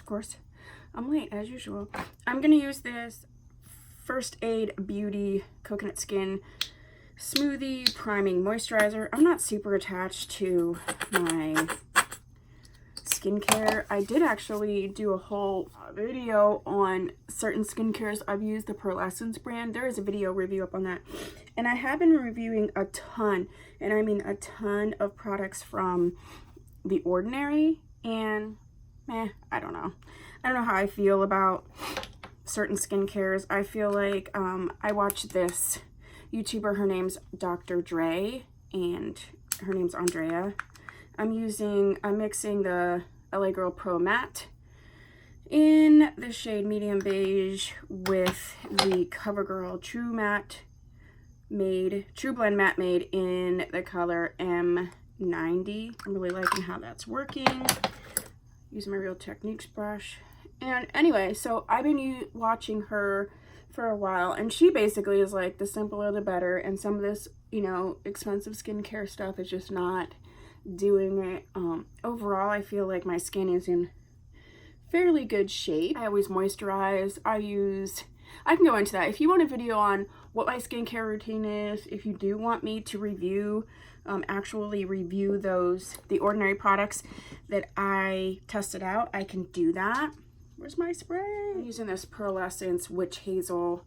course, I'm late as usual. I'm gonna use this First Aid Beauty Coconut Skin Smoothie Priming Moisturizer. I'm not super attached to my skincare. I did actually do a whole video on certain skincares I've used, the Pearlescence brand. There is a video review up on that. And I have been reviewing a ton, and I mean a ton of products from The Ordinary, and I don't know. I don't know how I feel about certain skincares. I feel like I watched this YouTuber, her name's Dr. Dre, and her name's Andrea. I'm mixing the LA Girl Pro Matte in the shade Medium Beige with the CoverGirl True Blend Matte Made in the color M90. I'm really liking how that's working. Using my Real Techniques brush. And anyway, so I've been watching her for a while, and she basically is like, the simpler the better, and some of this, you know, expensive skincare stuff is just not doing it. Overall, I feel like my skin is in fairly good shape. I always moisturize. I can go into that. If you want a video on what my skincare routine is, if you do want me to review, actually review The Ordinary products that I tested out, I can do that. Where's my spray? I'm using this Pearlescence Witch Hazel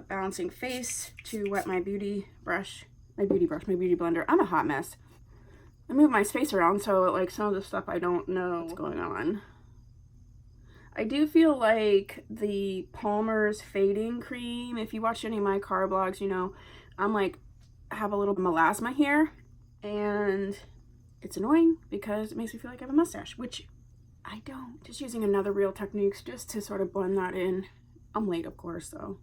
Balancing Face to wet my beauty blender. I'm a hot mess. I move my space around, so like some of the stuff I don't know what's going on. I do feel like the Palmer's Fading Cream, if you watch any of my car blogs, you know, I'm like, have a little melasma here, and it's annoying because it makes me feel like I have a mustache, which I don't. Just using another Real Techniques just to sort of blend that in. I'm late, of course, so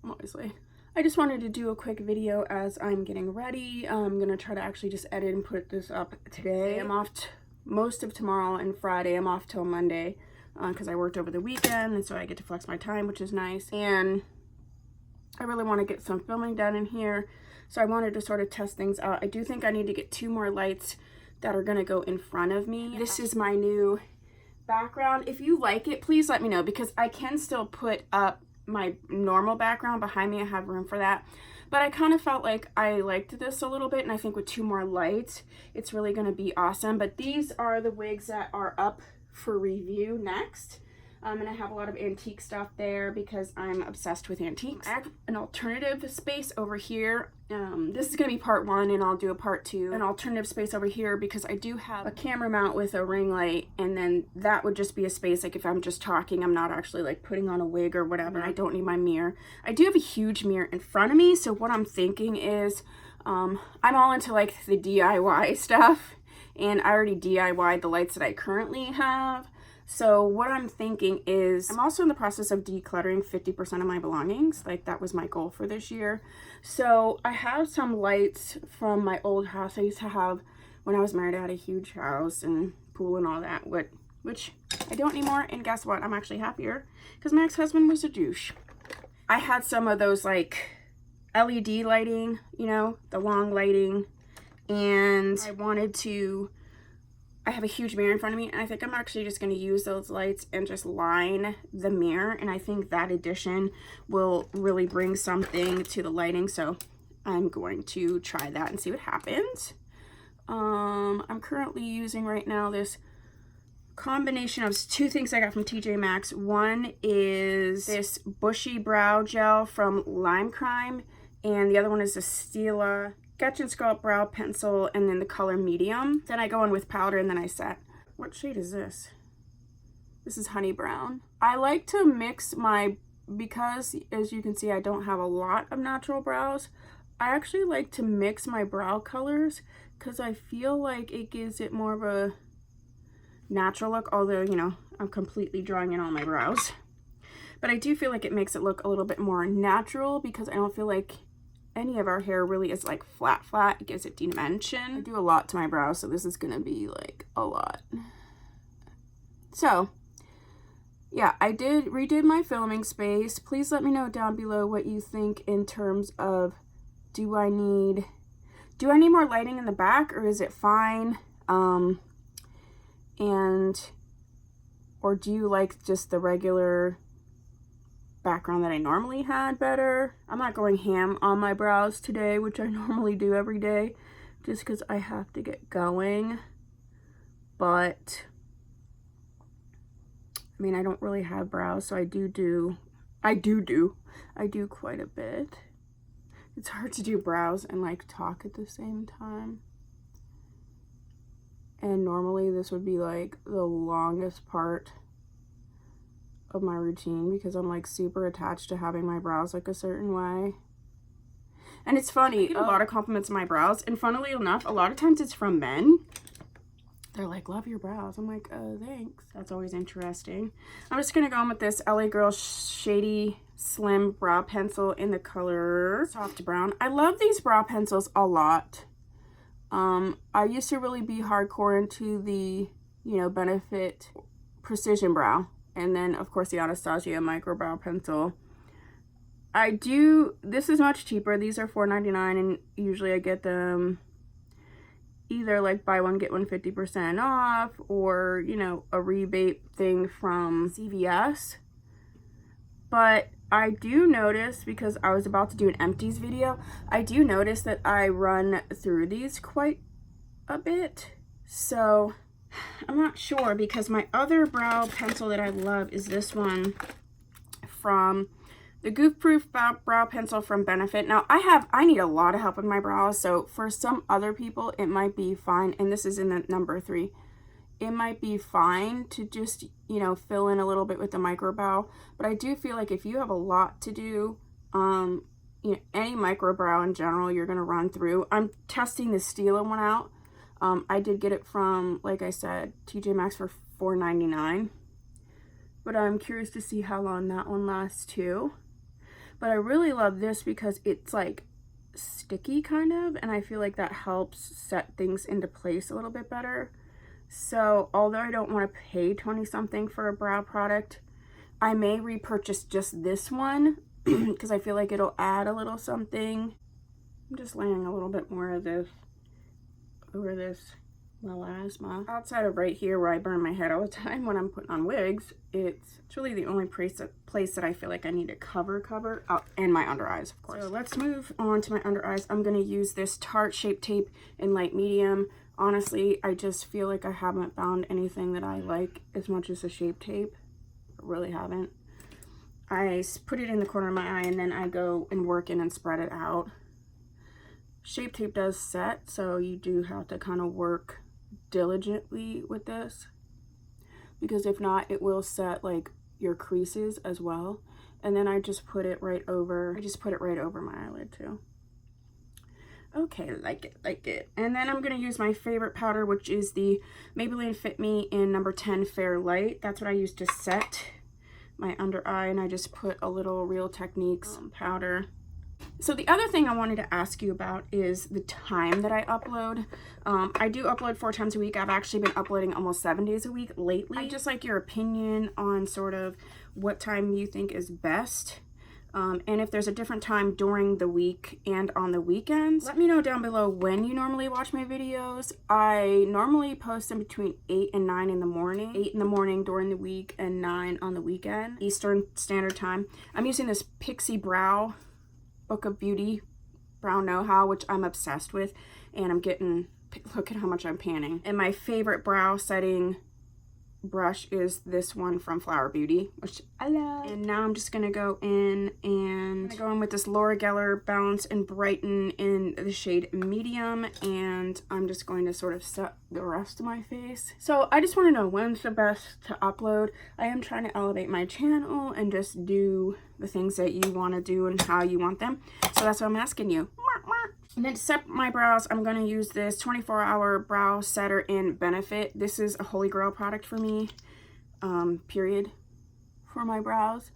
I'm always late. I just wanted to do a quick video as I'm getting ready. I'm gonna try to actually just edit and put this up today. I'm off most of tomorrow and Friday. I'm off till Monday because I worked over the weekend, and so I get to flex my time, which is nice. And I really want to get some filming done in here, so I wanted to sort of test things out. I do think I need to get 2 more lights that are gonna go in front of me. This is my new background. If you like it, please let me know, because I can still put up my normal background behind me. I have room for that, but I kind of felt like I liked this a little bit, and I think with 2 more lights it's really going to be awesome. But these are the wigs that are up for review next. And I have a lot of antique stuff there because I'm obsessed with antiques. I have an alternative space over here. This is going to be part 1, and I'll do a part 2. An alternative space over here because I do have a camera mount with a ring light, and then that would just be a space like if I'm just talking, I'm not actually like putting on a wig or whatever. I don't need my mirror. I do have a huge mirror in front of me, so what I'm thinking is I'm all into like the DIY stuff, and I already DIY'd the lights that I currently have. So what I'm thinking is, I'm also in the process of decluttering 50% of my belongings. Like, that was my goal for this year. So I have some lights from my old house. I used to have, when I was married, I had a huge house and pool and all that, which I don't anymore. And guess what? I'm actually happier because my ex-husband was a douche. I had some of those like LED lighting, you know, the long lighting, and I have a huge mirror in front of me, and I think I'm actually just going to use those lights and just line the mirror, and I think that addition will really bring something to the lighting, so I'm going to try that and see what happens. I'm currently using right now this combination of 2 things I got from TJ Maxx. One is this Bushy Brow Gel from Lime Crime, and the other one is the Stila Sketch and Sculpt Brow Pencil, and then the color Medium. Then I go in with powder, and then I set. What shade is this? This is Honey Brown. I like to mix because as you can see, I don't have a lot of natural brows. I actually like to mix my brow colors because I feel like it gives it more of a natural look, although, you know, I'm completely drawing in all my brows. But I do feel like it makes it look a little bit more natural because I don't feel like any of our hair really is like flat. It gives it dimension. I do a lot to my brows, so this is gonna be like a lot. So yeah, I redid my filming space. Please let me know down below what you think in terms of, do I need more lighting in the back, or is it fine? And Or do you like just the regular background that I normally had better? I'm not going ham on my brows today, which I normally do every day, just because I have to get going. But I mean, I don't really have brows, so I do quite a bit. It's hard to do brows and like talk at the same time. And normally this would be like the longest part of my routine because I'm like super attached to having my brows like a certain way. And it's funny, I get a lot of compliments on my brows, and funnily enough, a lot of times it's from men. They're like, love your brows. I'm like, oh, thanks. That's always interesting. I'm just gonna go in with this LA Girl Shady Slim Brow Pencil in the color Soft Brown. I love these brow pencils a lot. I used to really be hardcore into the, you know, Benefit Precision Brow. And then, of course, the Anastasia Micro Brow Pencil. This is much cheaper. These are $4.99, and usually I get them either like buy one, get one 50% off, or, you know, a rebate thing from CVS. But I do notice, because I was about to do an empties video, I do notice that I run through these quite a bit. So I'm not sure, because my other brow pencil that I love is this one from the Goof Proof Brow Pencil from Benefit. Now, I need a lot of help with my brows, so for some other people, it might be fine. And this is in the number 3. It might be fine to just, you know, fill in a little bit with the micro brow. But I do feel like if you have a lot to do, you know, any micro brow in general, you're going to run through. I'm testing the Stila one out. I did get it from, like I said, TJ Maxx for $4.99. But I'm curious to see how long that one lasts too. But I really love this because it's like sticky kind of, and I feel like that helps set things into place a little bit better. So although I don't want to pay 20 something for a brow product, I may repurchase just this one because I feel like it'll add a little something. I'm just laying a little bit more of this over this melasma. Outside of right here where I burn my head all the time when I'm putting on wigs, it's really the only place that I feel like I need to cover out, and my under eyes, of course. So let's move on to my under eyes. I'm going to use this Tarte Shape Tape in light medium. Honestly, I just feel like I haven't found anything that I like as much as the Shape Tape. I really haven't. I put it in the corner of my eye and then I go and work in and spread it out. Shape Tape does set, so you do have to kind of work diligently with this, because if not, it will set like your creases as well. And then I just put it right over, my eyelid too. Okay, like it. And then I'm going to use my favorite powder, which is the Maybelline Fit Me in number 10 Fair Light. That's what I use to set my under eye, and I just put a little Real Techniques powder. So the other thing I wanted to ask you about is the time that I upload. I do upload 4 times a week. I've actually been uploading almost 7 days a week lately. I'd just like your opinion on sort of what time you think is best. And if there's a different time during the week and on the weekends, let me know down below when you normally watch my videos. I normally post them between 8 and 9 in the morning. 8 in the morning during the week and 9 on the weekend, Eastern Standard Time. I'm using this Pixie Brow Book of Beauty Brow Know-How, which I'm obsessed with. And I'm getting, look at how much I'm panning. And my favorite brow setting brush is this one from Flower Beauty, which I love. And now I'm just gonna go in and go in with this Laura Geller Balance and Brighten in the shade Medium, and I'm just going to sort of set the rest of my face. So I just want to know when's the best to upload. I am trying to elevate my channel and just do the things that you want to do and how you want them. So that's what I'm asking you. And then to set my brows, I'm going to use this 24-hour brow setter in Benefit. This is a holy grail product for me, period, for my brows.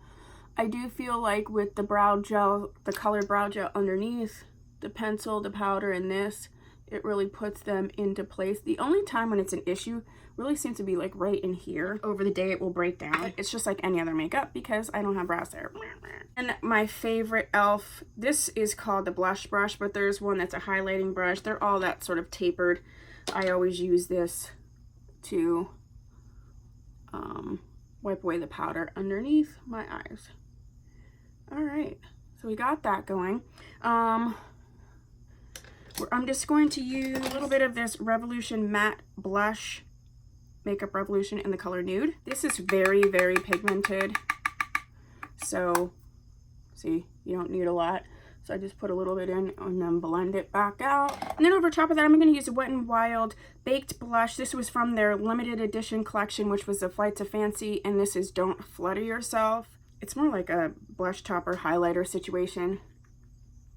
I do feel like with the brow gel, the colored brow gel underneath, the pencil, the powder, and this, it really puts them into place. The only time when it's an issue really seems to be like right in here. Over the day it will break down. It's just like any other makeup because I don't have brows there. And my favorite e.l.f., this is called the blush brush, but there's one that's a highlighting brush. They're all that sort of tapered. I always use this to wipe away the powder underneath my eyes. All right, so we got that going. I'm just going to use a little bit of this Revolution Matte Blush, Makeup Revolution in the color Nude. This is very, very pigmented. So, see, you don't need a lot. So I just put a little bit in and then blend it back out. And then over top of that, I'm going to use a Wet n Wild Baked Blush. This was from their limited edition collection, which was the Flights of Fancy. And this is Don't Flutter Yourself. It's more like a blush topper highlighter situation.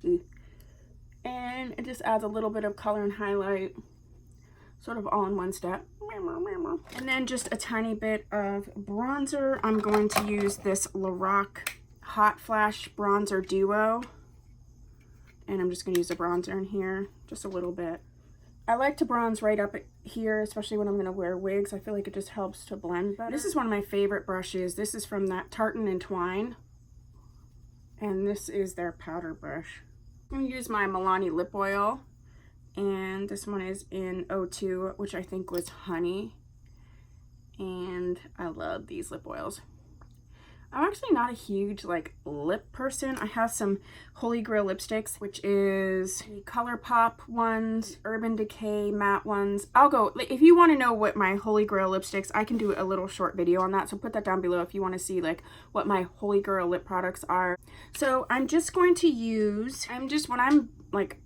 And it just adds a little bit of color and highlight, sort of all in one step. And then just a tiny bit of bronzer. I'm going to use this Lorac Hot Flash Bronzer Duo. And I'm just going to use a bronzer in here, just a little bit. I like to bronze right up here, especially when I'm going to wear wigs. I feel like it just helps to blend better. This is one of my favorite brushes. This is from that Tartan and Twine. And this is their powder brush. I'm going to use my Milani lip oil. And this one is in 02, which I think was Honey. And I love these lip oils. I'm actually not a huge like lip person. I have some Holy Grail lipsticks, which is the ColourPop ones, Urban Decay matte ones. I'll go, if you want to know what my Holy Grail lipsticks, I can do a little short video on that. So put that down below if you want to see like what my Holy Grail lip products are. So I'm just going to use, when I'm like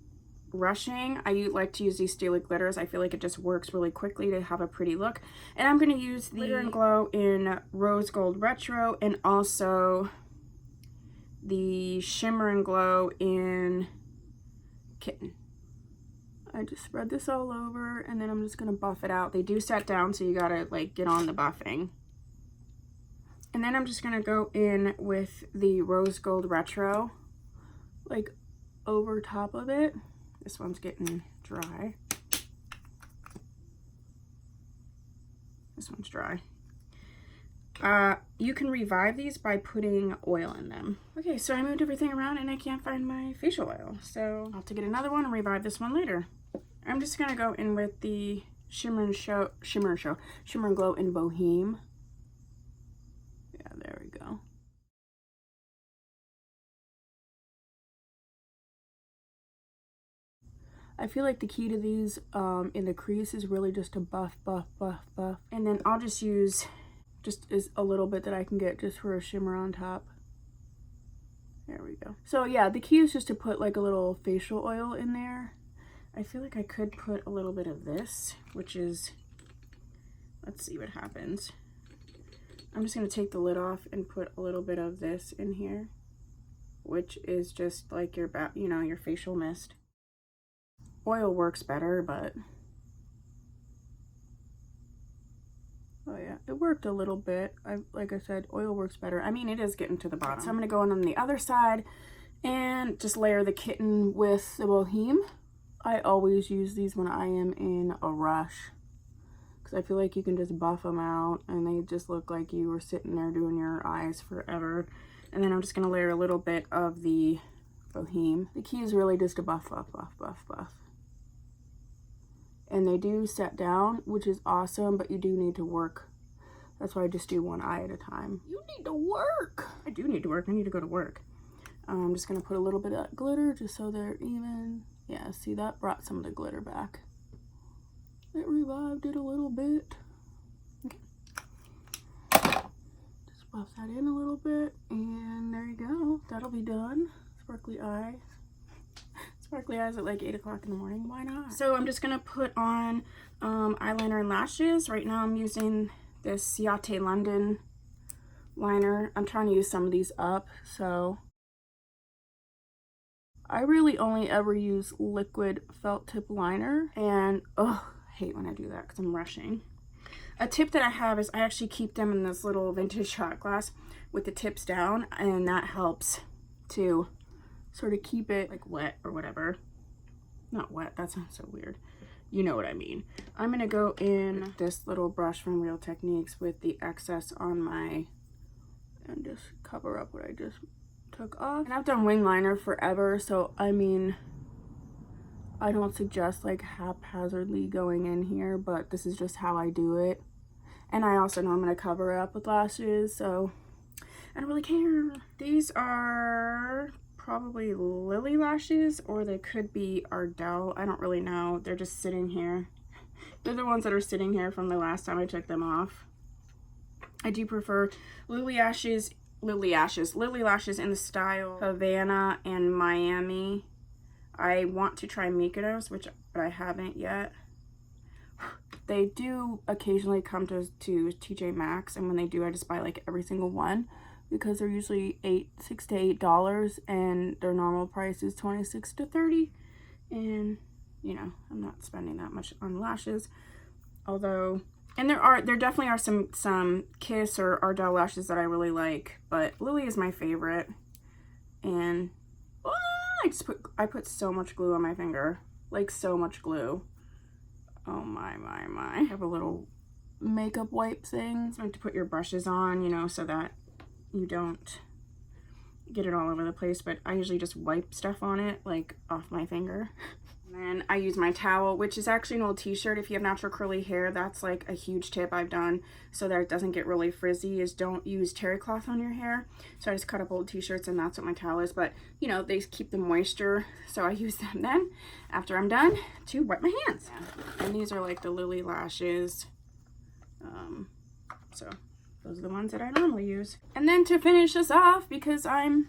rushing, I like to use these Steely glitters. I feel like it just works really quickly to have a pretty look. And I'm going to use the Glitter and Glow in Rose Gold Retro, and also the Shimmer and Glow in Kitten. I just spread this all over, and then I'm just going to buff it out. They do set down, so you gotta like get on the buffing. And then I'm just going to go in with the Rose Gold Retro, like over top of it. This one's getting dry. This one's dry. You can revive these by putting oil in them. Okay, so I moved everything around and I can't find my facial oil. So I'll have to get another one and revive this one later. I'm just gonna go in with the Shimmer and Glow in Boheme. Yeah, there we go. I feel like the key to these in the crease is really just to buff. And then I'll just use just as a little bit that I can get just for a shimmer on top. There we go. So yeah, the key is just to put like a little facial oil in there. I feel like I could put a little bit of this, which is, let's see what happens. I'm just going to take the lid off and put a little bit of this in here, which is just like your, your facial mist. Oil works better, but oh yeah, it worked a little bit. Like I said, oil works better. I mean, it is getting to the bottom. So I'm gonna go on the other side and just layer the Kitten with the Boheme. I always use these when I am in a rush, because I feel like you can just buff them out and they just look like you were sitting there doing your eyes forever. And then I'm just gonna layer a little bit of the Boheme. The key is really just to buff. And they do set down, which is awesome, but you do need to work. That's why I just do one eye at a time. You need to work. I do need to work. I need to go to work. I'm just going to put a little bit of that glitter just so they're even. Yeah, see, that brought some of the glitter back. It revived it a little bit. Okay. Just buff that in a little bit, and there you go. That'll be done. Sparkly eyes. Sparkly eyes at like 8 o'clock in the morning. Why not? So I'm just gonna put on eyeliner and lashes. Right now I'm using this Ciate London liner. I'm trying to use some of these up, so I really only ever use liquid felt tip liner, and oh, I hate when I do that because I'm rushing. A tip that I have is I actually keep them in this little vintage shot glass with the tips down, and that helps to sort of keep it like wet or whatever. Not wet, that sounds so weird. You know what I mean. I'm gonna go in this little brush from Real Techniques with the excess on my, and just cover up what I just took off. And I've done wing liner forever, so I mean, I don't suggest like haphazardly going in here, but this is just how I do it. And I also know I'm going to cover it up with lashes, so I don't really care. These are probably Lily lashes, or they could be Ardell. I don't really know. They're just sitting here. They're the ones that are sitting here from the last time I took them off. I do prefer Lily lashes in the style Havana and Miami. I want to try Mykonos, but I haven't yet. They do occasionally come to TJ Maxx, and when they do, I just buy like every single one because they're usually $6 to $8, and their normal price is $26 to $30. And you know, I'm not spending that much on lashes, although, and there definitely are some Kiss or Ardell lashes that I really like, but Lily is my favorite. And I put so much glue on my finger, like so much glue. Oh my. I have a little makeup wipe thing. It's meant to put your brushes on, you know, so that you don't get it all over the place, but I usually just wipe stuff on it, like off my finger. And then I use my towel, which is actually an old t-shirt. If you have natural curly hair, that's like a huge tip I've done so that it doesn't get really frizzy, is don't use terry cloth on your hair. So I just cut up old t-shirts, and that's what my towel is. But you know, they keep the moisture, so I use them then after I'm done to wipe my hands. Yeah. And these are like the Lily lashes. So those are the ones that I normally use. And then to finish this off, because I'm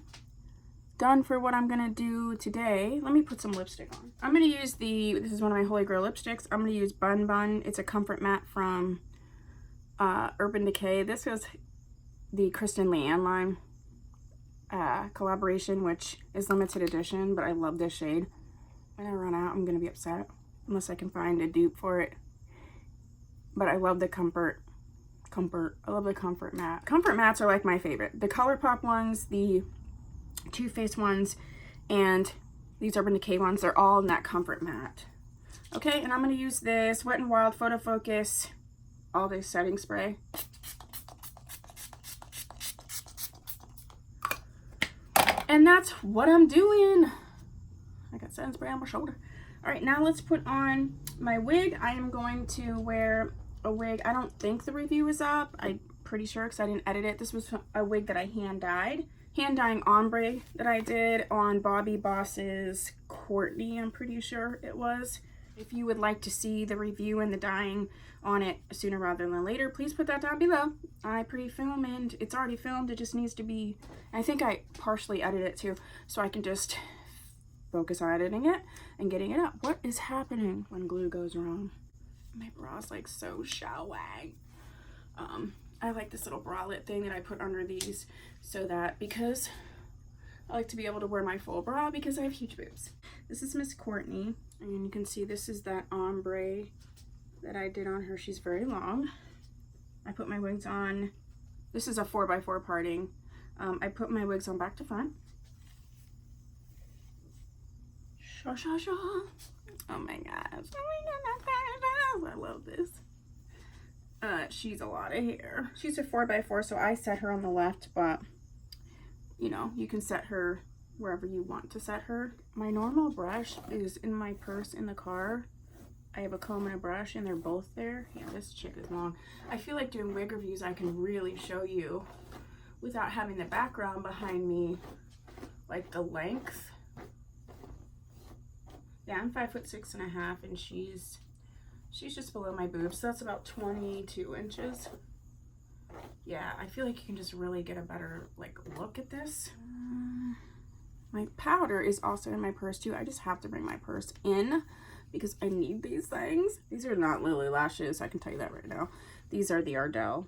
done for what I'm gonna do today, let me put some lipstick on. I'm gonna use this is one of my Holy Grail lipsticks. I'm gonna use Bun Bun. It's a comfort matte from Urban Decay. This was the Kristen Leanne line collaboration, which is limited edition, but I love this shade. When I run out, I'm gonna be upset unless I can find a dupe for it. But I love the I love the comfort matte. Comfort mattes are like my favorite. The ColourPop ones, the Too Faced ones, and these Urban Decay ones, they're all in that comfort matte. Okay, and I'm going to use this Wet n Wild Photo Focus All Day Setting Spray. And that's what I'm doing. I got setting spray on my shoulder. All right, now let's put on my wig. I am going to wear a wig. I don't think the review is up. I'm pretty sure because I didn't edit it. This was a wig that I hand dyeing ombre that I did on Bobbi Boss's Courtney, I'm pretty sure it was. If you would like to see the review and the dyeing on it sooner rather than later, please put that down below. I pre-film, and it's already filmed. It just needs to be, I think I partially edited it too, so I can just focus on editing it and getting it up. What is happening when glue goes wrong? My bra's like so shallow. I like this little bralette thing that I put under these so that, because I like to be able to wear my full bra because I have huge boobs. This is Miss Courtney, and you can see this is that ombre that I did on her. She's very long. I put my wigs on. This is a 4x4 parting. I put my wigs on back to front. Sha sha sha. Oh my gosh. I love this. She's a lot of hair. She's a 4x4, so I set her on the left, but you know, you can set her wherever you want to set her. My normal brush is in my purse in the car. I have a comb and a brush, and they're both there. Yeah, this chick is long. I feel like doing wig reviews, I can really show you without having the background behind me, like the length. Yeah, I'm 5'6.5", and she's just below my boobs, so that's about 22 inches. Yeah, I feel like you can just really get a better like look at this. My powder is also in my purse too. I just have to bring my purse in because I need these things. These are not Lily lashes, I can tell you that right now. These are the Ardell.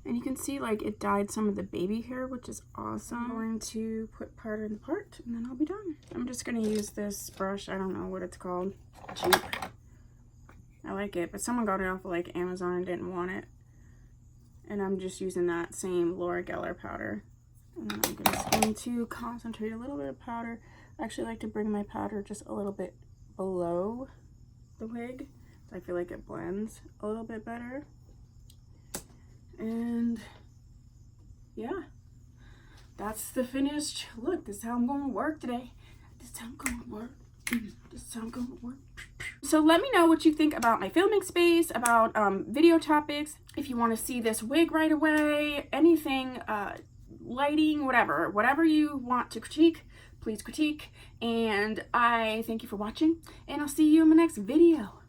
And you can see like it dyed some of the baby hair, which is awesome. I'm going to put powder in the part, and then I'll be done. I'm just going to use this brush. I don't know what it's called. Cheap. I like it, but someone got it off of like Amazon and didn't want it. And I'm just using that same Laura Geller powder. And then I'm just going to concentrate a little bit of powder. I actually like to bring my powder just a little bit below the wig, so I feel like it blends a little bit better. And yeah, that's the finished look. This is how I'm going to work today. This is how I'm going to work. This is how I'm going to work. So let me know what you think about my filming space, about video topics. If you want to see this wig right away, anything, lighting, whatever you want to critique, please critique. And I thank you for watching, and I'll see you in my next video.